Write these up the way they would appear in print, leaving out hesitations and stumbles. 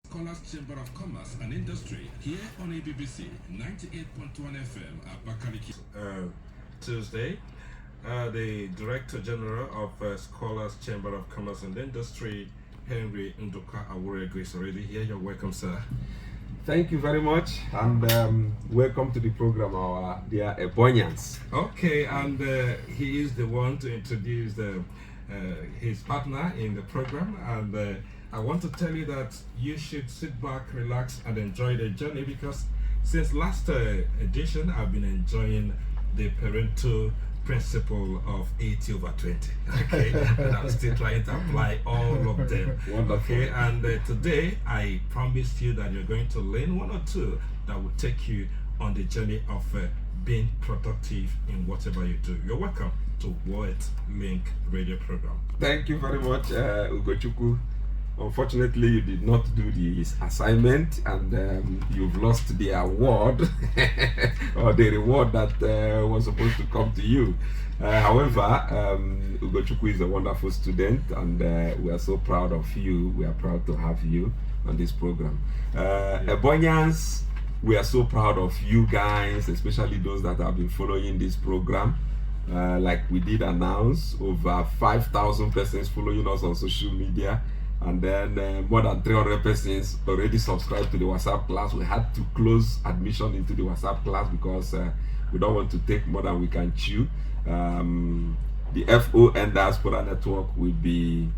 Scholars Chamber of Commerce and Industry here on ABBC 98.1 FM at Bakaliki. Tuesday, the Director General of Scholars Chamber of Commerce and Industry, Henry Nduka Awuregu, is already here. You're welcome, sir. Thank you very much, and welcome to the program, our dear Ebonians. Okay, and he is the one to introduce his partner in the program, and I want to tell you that you should sit back, relax, and enjoy the journey, because since last edition, I've been enjoying the parental principle of 80/20. Okay, and I'm still trying to apply all of them. Wonderful. Okay, and today I promised you that you're going to learn one or two that will take you on the journey of being productive in whatever you do. You're welcome to Wealthlink radio program. Thank you very much, Ugochukwu. Unfortunately, you did not do this assignment, and you've lost the award or the reward that was supposed to come to you. However, Ugochukwu is a wonderful student, and we are so proud of you. We are proud to have you on this program. Ebonians, we are so proud of you guys, especially those that have been following this program. Like we did announce, over 5,000 persons following us on social media. And then more than 300 persons already subscribed to the WhatsApp class. We had to close admission into the WhatsApp class because we don't want to take more than we can chew. The FON Diaspora Network will be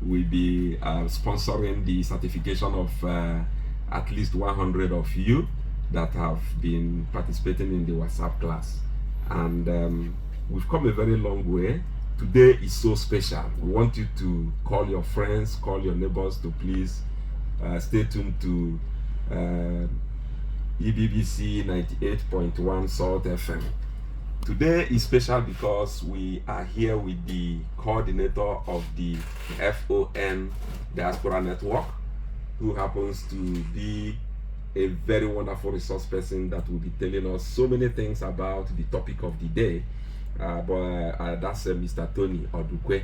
sponsoring the certification of at least 100 of you that have been participating in the WhatsApp class. And we've come a very long way. Today is so special. We want you to call your friends, call your neighbors to please stay tuned to EBBC 98.1 Salt FM. Today is special because we are here with the coordinator of the FON Diaspora Network, who happens to be a very wonderful resource person that will be telling us so many things about the topic of the day. That's Mr. Tony Odukwe,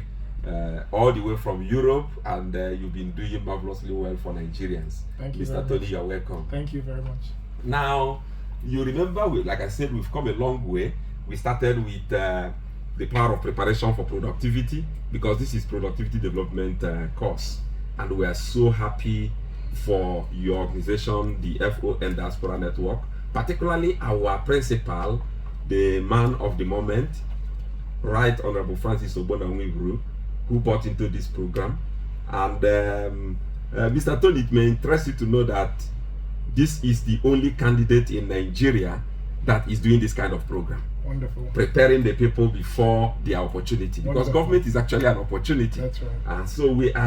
all the way from Europe, and you've been doing marvelously well for Nigerians. Thank you, Mr. Tony, you're welcome. Thank you very much. Now, you remember, like I said, we've come a long way. We started with the power of preparation for productivity, because this is productivity development course, and we are so happy for your organization, the FON Diaspora Network, particularly our principal, the man of the moment, Right Honorable Francis Ogbonawiguru, who bought into this program. And Mr. Tony, it may interest you to know that this is the only candidate in Nigeria that is doing this kind of program. Wonderful. Preparing the people before the opportunity. Because Wonderful. Government is actually an opportunity. That's right. And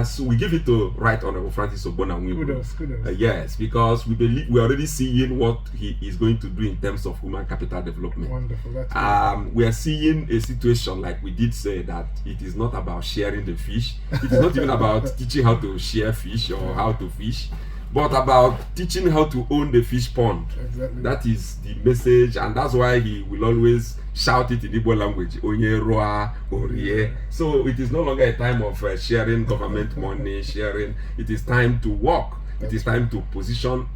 so we give it to Right Honorable Francis Ogbonawiguru. Kudos. Yes, because we believe we're already seeing what he is going to do in terms of human capital development. Wonderful. That's We are seeing a situation, like we did say, that it is not about sharing the fish. It is not even about teaching how to share fish or how to fish, but about teaching how to own the fish pond. Exactly. That is the message, and that's why he will always shout it in Igbo language, Onye Roa Orie. So it is no longer a time of sharing government money, sharing. It is time to work. It is time to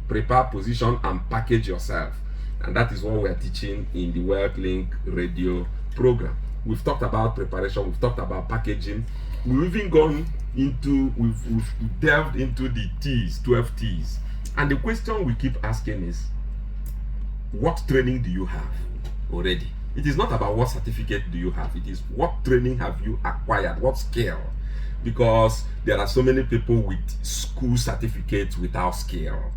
prepare, position, and package yourself. And that is what we are teaching in the Wealthlink radio program. We've talked about preparation, we've talked about packaging. We've even gone into, we've delved into the T's, 12 T's. And the question we keep asking is, what training do you have already? It is not about what certificate do you have. It is what training have you acquired, what skill? Because there are so many people with school certificates without skill,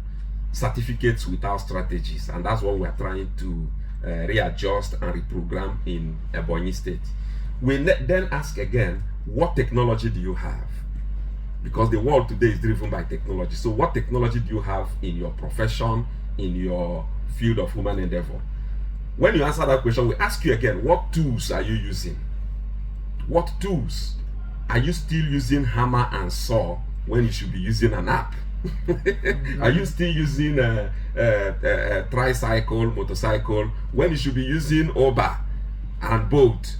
certificates without strategies. And that's what we're trying to readjust and reprogram in Ebonyi State. We then ask again, what technology do you have? Because the world today is driven by technology. So what technology do you have in your profession, in your field of human endeavor? When you answer that question, we ask you again, what tools are you using? What tools? Are you still using hammer and saw when you should be using an app? Are you still using a tricycle, motorcycle, when you should be using Uber and boat?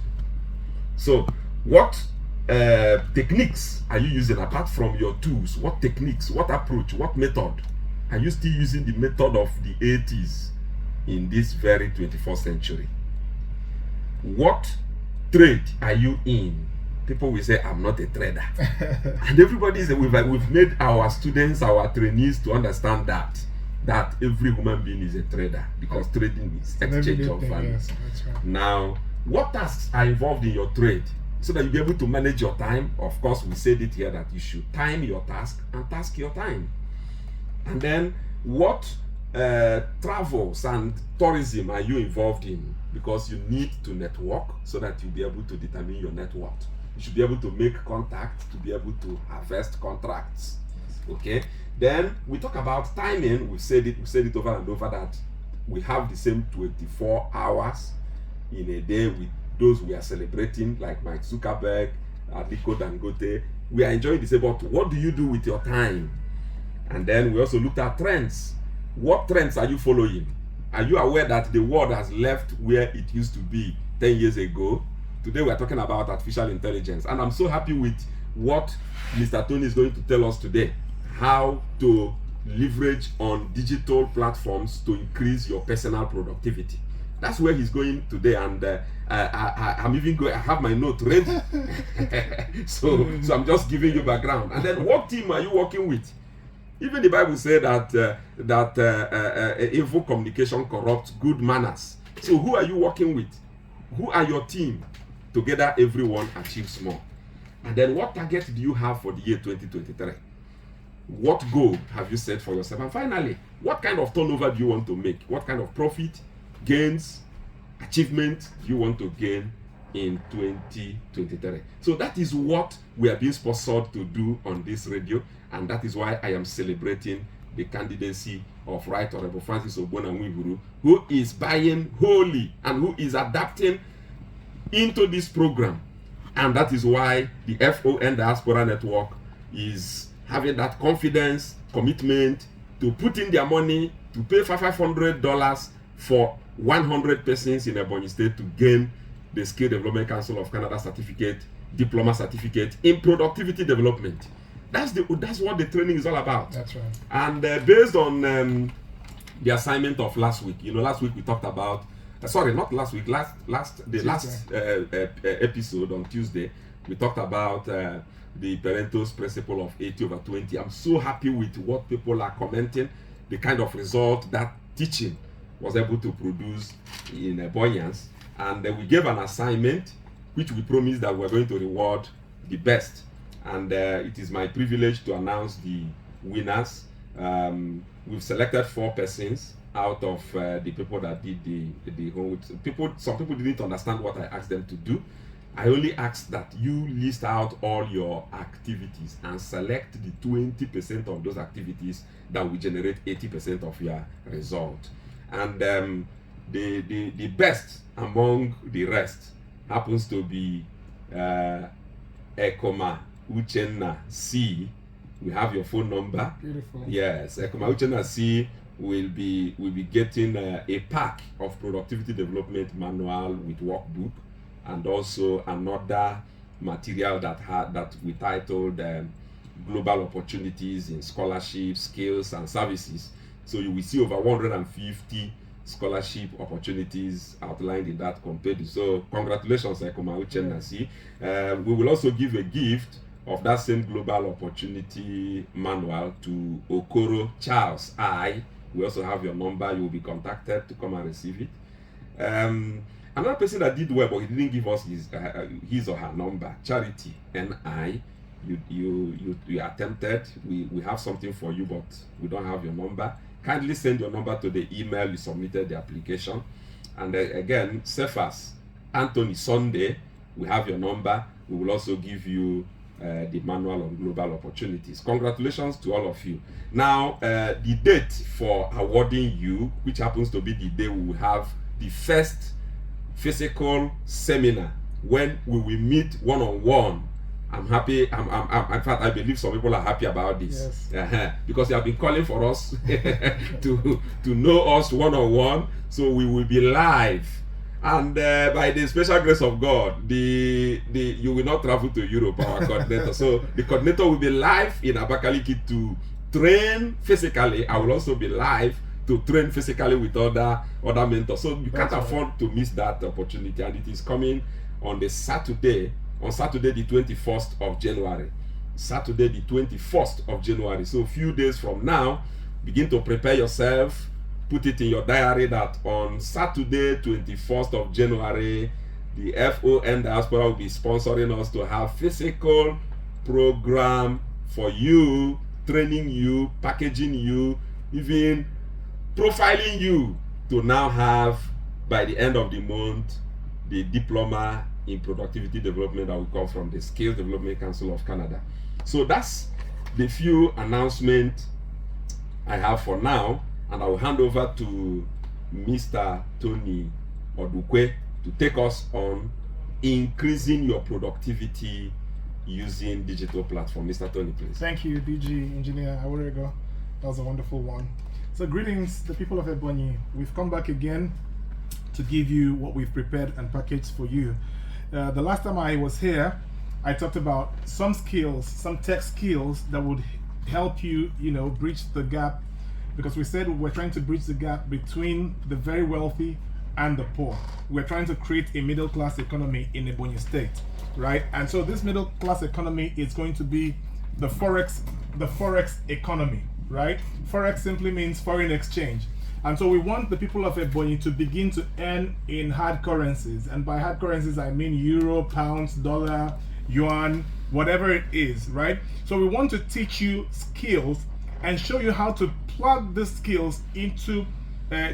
So what techniques are you using apart from your tools? What techniques, what approach, what method? Are you still using the method of the 80s in this very 21st century? What trade are you in? People will say, I'm not a trader. And everybody is, we've made our students, our trainees to understand that every human being is a trader, because trading is exchange of value. Yes, that's right. Now, what tasks are involved in your trade so that you'll be able to manage your time? Of course, we said it here that you should time your task and task your time. And then, what travels and tourism are you involved in? Because you need to network so that you'll be able to determine your net worth. You should be able to make contacts to be able to harvest contracts. Okay. Then we talk about timing. We said it over and over that we have the same 24 hours in a day with those we are celebrating, like Mike Zuckerberg, Aliko Dangote. We are enjoying the same, but what do you do with your time? And then we also looked at trends. What trends are you following? Are you aware that the world has left where it used to be 10 years ago? Today we are talking about artificial intelligence, and I'm so happy with what Mr. Tony is going to tell us today, how to leverage on digital platforms to increase your personal productivity. That's where he's going today, and I'm even going. I have my note ready, so I'm just giving you background. And then, what team are you working with? Even the Bible said that evil communication corrupts good manners. So who are you working with? Who are your team? Together, everyone achieves more. And then, what target do you have for the year 2023? What goal have you set for yourself? And finally, what kind of turnover do you want to make? What kind of profit, gains, achievement do you want to gain in 2023? So that is what we are being sponsored to do on this radio, and that is why I am celebrating the candidacy of Right Honorable Francis Ogbonna Nwiburu, who is buying wholly and who is adapting into this program. And that is why the FON Diaspora Network is having that confidence, commitment to put in their money to pay $500 for 100 persons in Ebonyi State to gain the Skill Development Council of Canada certificate, diploma certificate in productivity development. That's what the training is all about. That's right. And based on the assignment of last week, last week we talked about last episode on Tuesday, we talked about the Parento's principle of 80/20. I'm so happy with what people are commenting, the kind of result that teaching was able to produce in Ebonyians. And we gave an assignment which we promised that we're going to reward the best. And it is my privilege to announce the winners. We've selected 4 persons out of the people that did the homework. Some people didn't understand what I asked them to do. I only asked that you list out all your activities and select the 20% of those activities that will generate 80% of your result. And the best among the rest happens to be Ekoma Uchenna C. We have your phone number. Beautiful. Yes, Ekoma Uchenna C will be getting a pack of productivity development manual with workbook, and also another material that we titled Global Opportunities in Scholarship, Skills and Services. So you will see over 150 scholarship opportunities outlined in that compared. So congratulations, Ekoma Uchenna C. We will also give a gift of that same Global Opportunity manual to Okoro Charles I. We also have your number. You will be contacted to come and receive it. Another person that did well, but he didn't give us his or her number, Charity N.I. You attempted. We have something for you, but we don't have your number. Kindly send your number to the email you submitted the application. And again, Cephas Anthony Sunday, we have your number. We will also give you the manual on global opportunities. Congratulations to all of you. Now, the date for awarding you, which happens to be the day we will have the first physical seminar when we will meet one-on-one. I'm happy. In fact, I believe some people are happy about this. Yes. Because they have been calling for us to know us one-on-one. So we will be live And by the special grace of God, you will not travel to Europe, our coordinator. So the coordinator will be live in Abakaliki to train physically. I will also be live to train physically with other mentors. So you can't afford to miss that opportunity. And it is coming on Saturday the 21st of January. Saturday the 21st of January. So a few days from now, begin to prepare yourself. Put it in your diary that on Saturday 21st of January, the FON Diaspora will be sponsoring us to have physical program for you, training you, packaging you, even profiling you to now have, by the end of the month, the diploma in productivity development that will come from the Skills Development Council of Canada. So that's the few announcements I have for now, and I will hand over to Mr. Tony Odukwe to take us on increasing your productivity using digital platform. Mr. Tony, please. Thank you, DG Engineer Awarego. That was a wonderful one. So greetings, the people of Ebonyi. We've come back again to give you what we've prepared and packaged for you. The last time I was here, I talked about some skills, some tech skills that would help you, bridge the gap, because we said we're trying to bridge the gap between the very wealthy and the poor. We're trying to create a middle class economy in Ebonyi State, right? And so this middle class economy is going to be the forex economy, right? Forex simply means foreign exchange. And so we want the people of Ebonyi to begin to earn in hard currencies. And by hard currencies, I mean euro, pounds, dollar, yuan, whatever it is, right? So we want to teach you skills and show you how to plug the skills into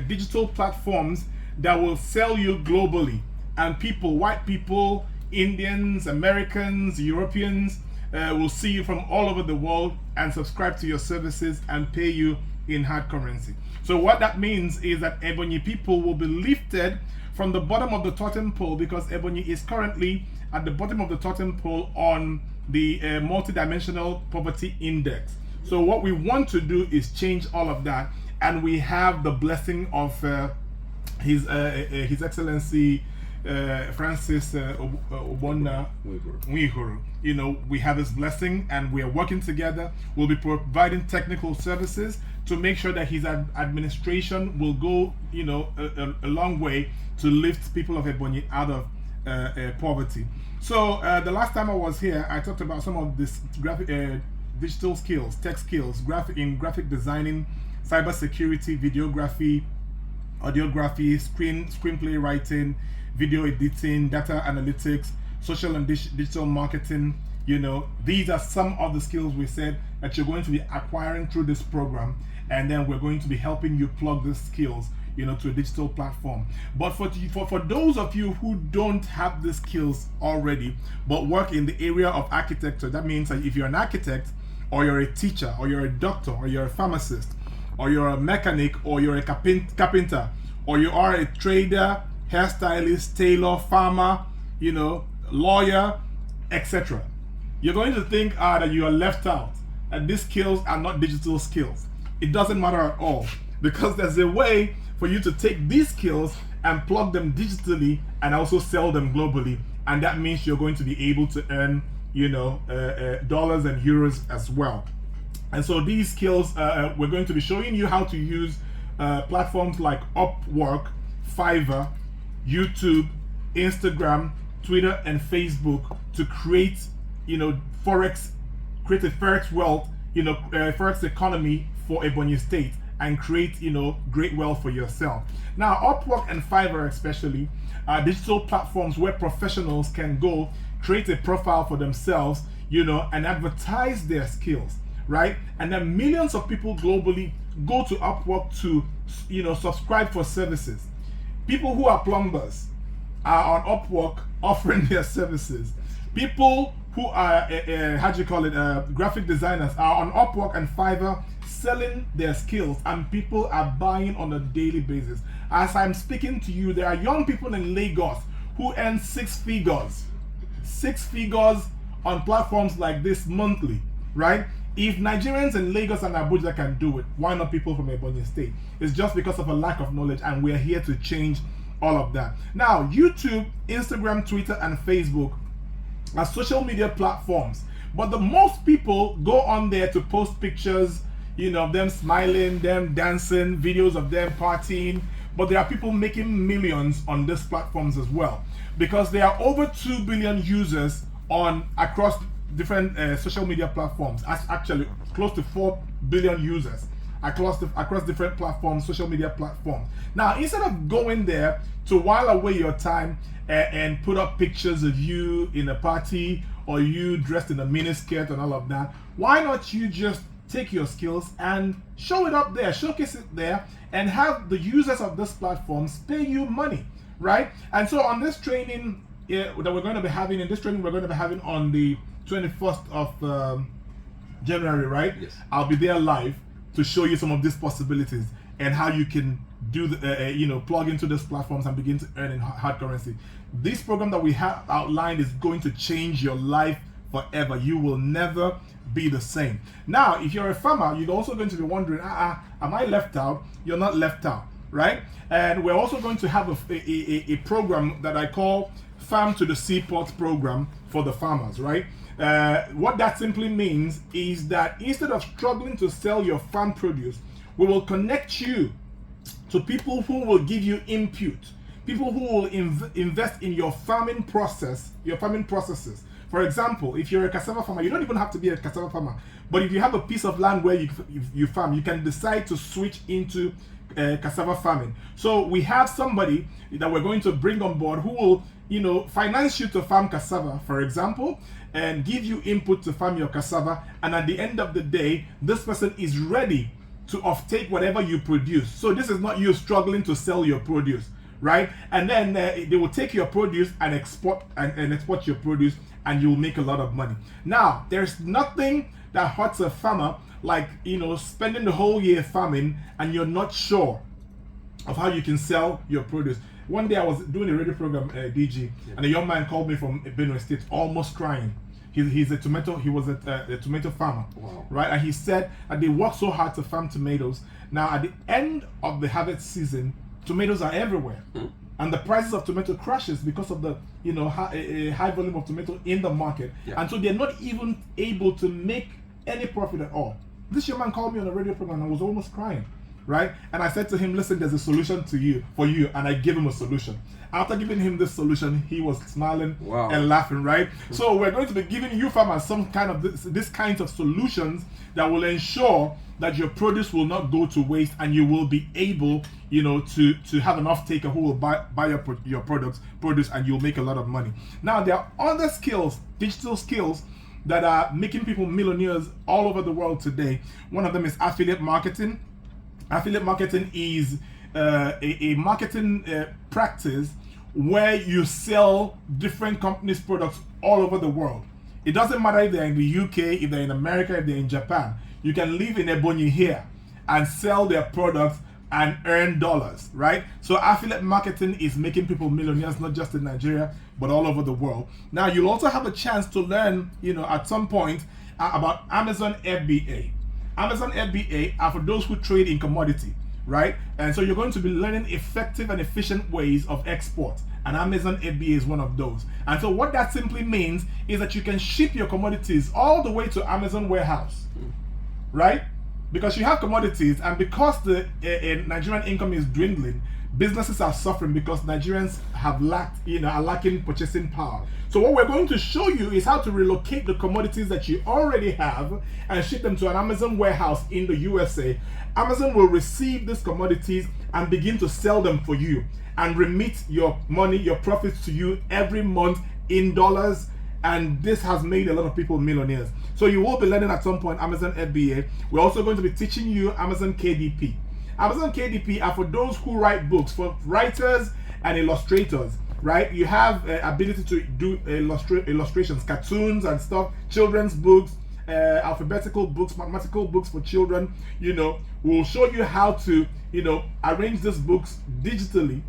digital platforms that will sell you globally. And people, white people, Indians, Americans, Europeans, will see you from all over the world and subscribe to your services and pay you in hard currency. So what that means is that Ebonyi people will be lifted from the bottom of the totem pole, because Ebonyi is currently at the bottom of the totem pole on the multidimensional poverty index. So what we want to do is change all of that, and we have the blessing of His Excellency Francis Obonna Nwihuru. We have his blessing, and we are working together. We'll be providing technical services to make sure that his administration will go, a long way to lift people of Ebonyi out of poverty. So the last time I was here, I talked about some of this digital skills, tech skills, graphic designing, cybersecurity, videography, audiography, screenplay writing, video editing, data analytics, social and digital marketing. These are some of the skills we said that you're going to be acquiring through this program, and then we're going to be helping you plug these skills to a digital platform. But for those of you who don't have the skills already but work in the area of architecture, that means that if you're an architect, or you're a teacher, or you're a doctor, or you're a pharmacist, or you're a mechanic, or you're a carpenter, or you are a trader, hairstylist, tailor, farmer, lawyer, etc., you're going to think that you are left out, and these skills are not digital skills. It doesn't matter at all, because there's a way for you to take these skills and plug them digitally and also sell them globally, and that means you're going to be able to earn dollars and euros as well. And so these skills, we're going to be showing you how to use platforms like Upwork, Fiverr, YouTube, Instagram, Twitter, and Facebook to create, create a forex wealth, forex economy for Ebonyi State, and create, great wealth for yourself. Now, Upwork and Fiverr especially are digital platforms where professionals can go create a profile for themselves, and advertise their skills, right? And then millions of people globally go to Upwork to, subscribe for services. People who are plumbers are on Upwork offering their services. People who are, graphic designers are on Upwork and Fiverr selling their skills, and people are buying on a daily basis. As I'm speaking to you, there are young people in Lagos who earn six figures on platforms like this monthly, right? If Nigerians in Lagos and Abuja can do it, why not people from Ebonyi State? It's just because of a lack of knowledge, and we're here to change all of that. Now, YouTube, Instagram, Twitter, and Facebook are social media platforms, but the most people go on there to post pictures, you know, of them smiling, them dancing, videos of them partying. But there are people making millions on these platforms as well, because there are over 2 billion users on across different social media platforms. Actually, close to 4 billion users across different platforms, social media platforms. Now, instead of going there to while away your time and put up pictures of you in a party or you dressed in a miniskirt and all of that, why not you just take your skills and show it up there, showcase it there, and have the users of this platforms pay you money, right? And so on this training that we're going to be having, on the 21st of January, right? Yes. I'll be there live to show you some of these possibilities and how you can do the, plug into these platforms and begin to earn in hard currency. This program that we have outlined is going to change your life forever. You will never be the same. Now, if you're a farmer, you're also going to be wondering, am I left out? You're not left out, right? And we're also going to have a program that I call Farm to the Seaport program for the farmers, right? What that simply means is that instead of struggling to sell your farm produce, we will connect you to people who will give you input, people who will invest in your farming process, your farming processes. For example, if you're a cassava farmer, you don't even have to be a cassava farmer, but if you have a piece of land where you farm, you can decide to switch into cassava farming. So we have somebody that we're going to bring on board who will, finance you to farm cassava, for example, and give you input to farm your cassava. And at the end of the day, this person is ready to offtake whatever you produce. So this is not you struggling to sell your produce, right? And then they will take your produce and export your produce, and you'll make a lot of money. Now, there's nothing that hurts a farmer like, spending the whole year farming and you're not sure of how you can sell your produce. One day I was doing a radio program, DG, and a young man called me from Benue State, almost crying. He was a tomato farmer, wow, right? And he said that they work so hard to farm tomatoes. Now, at the end of the harvest season, tomatoes are everywhere. And the prices of tomato crashes because of the high volume of tomato in the market. Yeah. And so they're not even able to make any profit at all. This young man called me on a radio program and I was almost crying, right? And I said to him, listen, there's a solution for you, and I gave him a solution. After giving him this solution, he was smiling, wow, and laughing, right? So we're going to be giving you farmers some kind of this kinds of solutions that will ensure that your produce will not go to waste, and you will be able, to have an off-taker who will buy your produce, and you'll make a lot of money. Now, there are other skills, digital skills, that are making people millionaires all over the world today. One of them is affiliate marketing. Affiliate marketing is a marketing practice where you sell different companies' products all over the world. It doesn't matter if they're in the UK, if they're in America, if they're in Japan. You can live in Ebonyi here and sell their products and earn dollars, right? So affiliate marketing is making people millionaires, not just in Nigeria, but all over the world. Now, you'll also have a chance to learn, at some point about Amazon FBA. Amazon FBA are for those who trade in commodity, right? And so you're going to be learning effective and efficient ways of export. And Amazon FBA is one of those. And so what that simply means is that you can ship your commodities all the way to Amazon warehouse, right? Because you have commodities, and because the Nigerian income is dwindling, businesses are suffering because Nigerians are lacking purchasing power. So what we're going to show you is how to relocate the commodities that you already have and ship them to an Amazon warehouse in the USA. Amazon will receive these commodities and begin to sell them for you and remit your money, your profits to you every month in dollars. And this has made a lot of people millionaires. So you will be learning at some point Amazon FBA. We're also going to be teaching you Amazon KDP. Amazon KDP are for those who write books, for writers and illustrators, right? You have ability to do illustrations, cartoons and stuff, children's books, alphabetical books, mathematical books for children. We'll show you how to, arrange these books digitally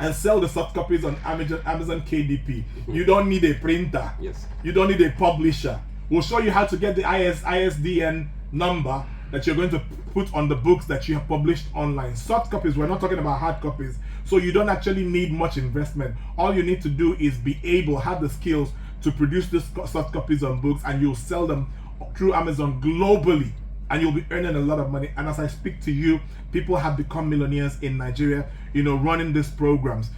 and sell the soft copies on Amazon KDP. You don't need a printer. Yes. You don't need a publisher. We'll show you how to get the ISDN number that you're going to put on the books that you have published online. Soft copies, we're not talking about hard copies. So you don't actually need much investment. All you need to do is be able, have the skills to produce these soft copies on books, and you'll sell them through Amazon globally, and you'll be earning a lot of money. And as I speak to you, people have become millionaires in Nigeria, running these programs,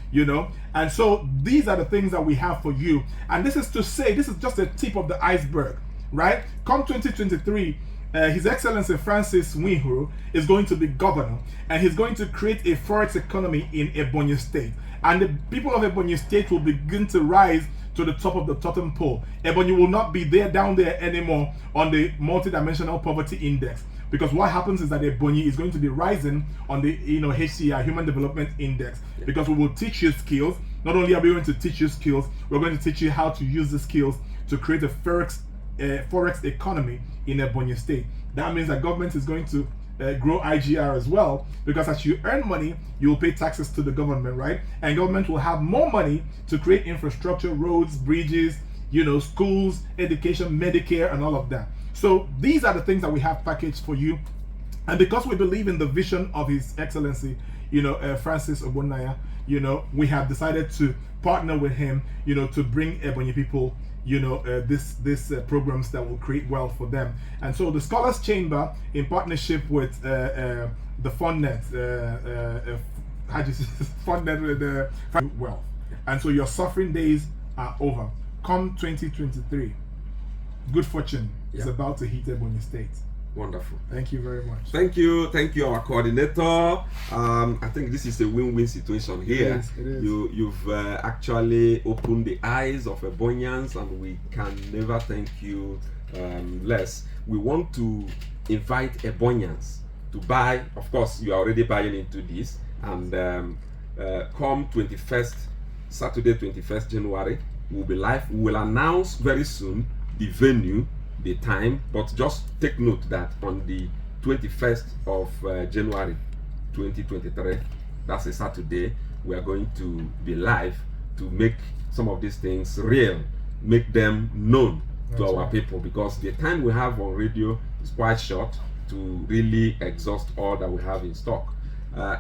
And so these are the things that we have for you. And this is to say, this is just a tip of the iceberg, right? Come 2023, His Excellency Francis Nwihuru is going to be governor, and he's going to create a forex economy in Ebonyi State. And the people of Ebonyi State will begin to rise to the top of the totem pole. Ebonyi will not be down there anymore on the multidimensional poverty index, because what happens is that Ebonyi is going to be rising on the HCI, Human Development Index, because we will teach you skills. Not only are we going to teach you skills, we're going to teach you how to use the skills to create a forex economy in Ebonyi State. That means that government is going to grow IGR as well, because as you earn money, you will pay taxes to the government, right? And government will have more money to create infrastructure, roads, bridges, schools, education, Medicare, and all of that. So these are the things that we have packaged for you. And because we believe in the vision of His Excellency, Francis Ogbonnaya, we have decided to partner with him, to bring Ebonyi people this programs that will create wealth for them. And so the Scholars Chamber, in partnership with the FundNet, FundNet with the wealth. And so your suffering days are over. Come 2023, good fortune is about to hit Ebonyi State. Wonderful. Thank you very much. Thank you, our coordinator. I think this is a win-win situation here. It is. You've actually opened the eyes of Ebonians, and we can never thank you less. We want to invite Ebonians to buy. Of course, you are already buying into this, and come 21st, Saturday, 21st January, we'll be live. We will announce very soon the venue, the time, but just take note that on the 21st of January 2023, that's a Saturday, we are going to be live to make some of these things real, make them known to our people, because the time we have on radio is quite short to really exhaust all that we have in stock.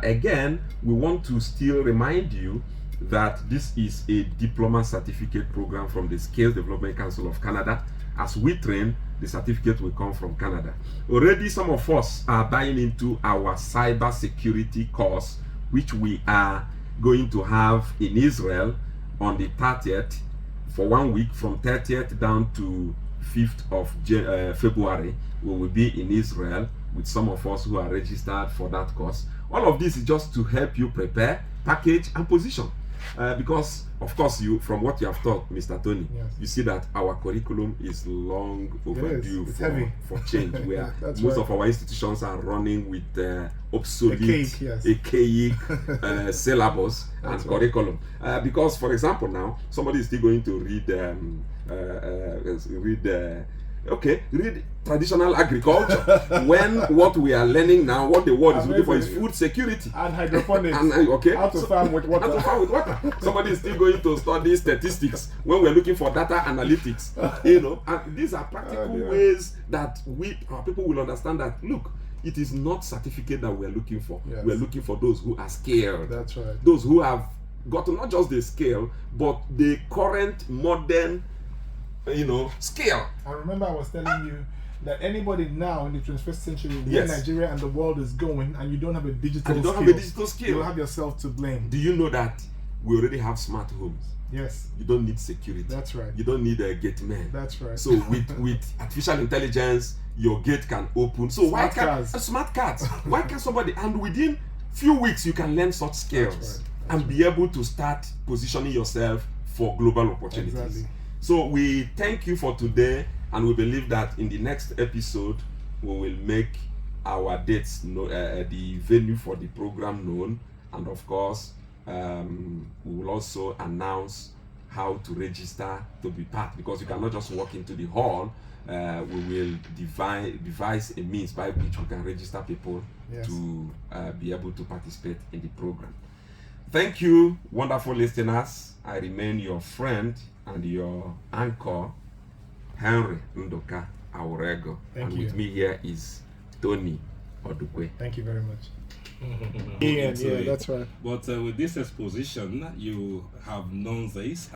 Again, we want to still remind you that this is a diploma certificate program from the Skills Development Council of Canada. As we train, the certificate will come from Canada. Already some of us are buying into our cyber security course, which we are going to have in Israel on the 30th for 1 week, from 30th down to 5th of February. We will be in Israel with some of us who are registered for that course. All of this is just to help you prepare, package, and position. Because of course, from what you have taught, Mr. Tony, you see that our curriculum is long overdue for change. Where most of our institutions are running with obsolete, archaic syllabus and curriculum. Because, for example, now somebody is still going to read traditional agriculture when what we are learning now, what the world is looking for, is food security and hydroponics. How to farm with water. Somebody is still going to study statistics when we're looking for data analytics. And these are practical ways that our people will understand that, look, it is not certificate that we're looking for. We're looking for those who are skilled. That's right. Those who have got not just the skill, but the current modern scale. I remember I was telling you that anybody now in the 21st century, where Nigeria and the world is going, and you don't have a digital skill, you'll have yourself to blame. Do you know that we already have smart homes? Yes. You don't need security. That's right. You don't need a gate man. That's right. So with artificial intelligence, your gate can open. So smart cards. Why can't somebody, and within few weeks you can learn such skills and be able to start positioning yourself for global opportunities. Exactly. So we thank you for today, and we believe that in the next episode we will make our dates, the venue for the program known, and of course we will also announce how to register to be part, because you cannot just walk into the hall. We will devise a means by which we can register people to be able to participate in the program. Thank you, wonderful listeners. I remain your friend and your anchor, Henry Ndoka Aurego. And with me here is Tony Odukwe. Thank you very much. Ian, Yeah, that's right. But with this exposition, you have known this.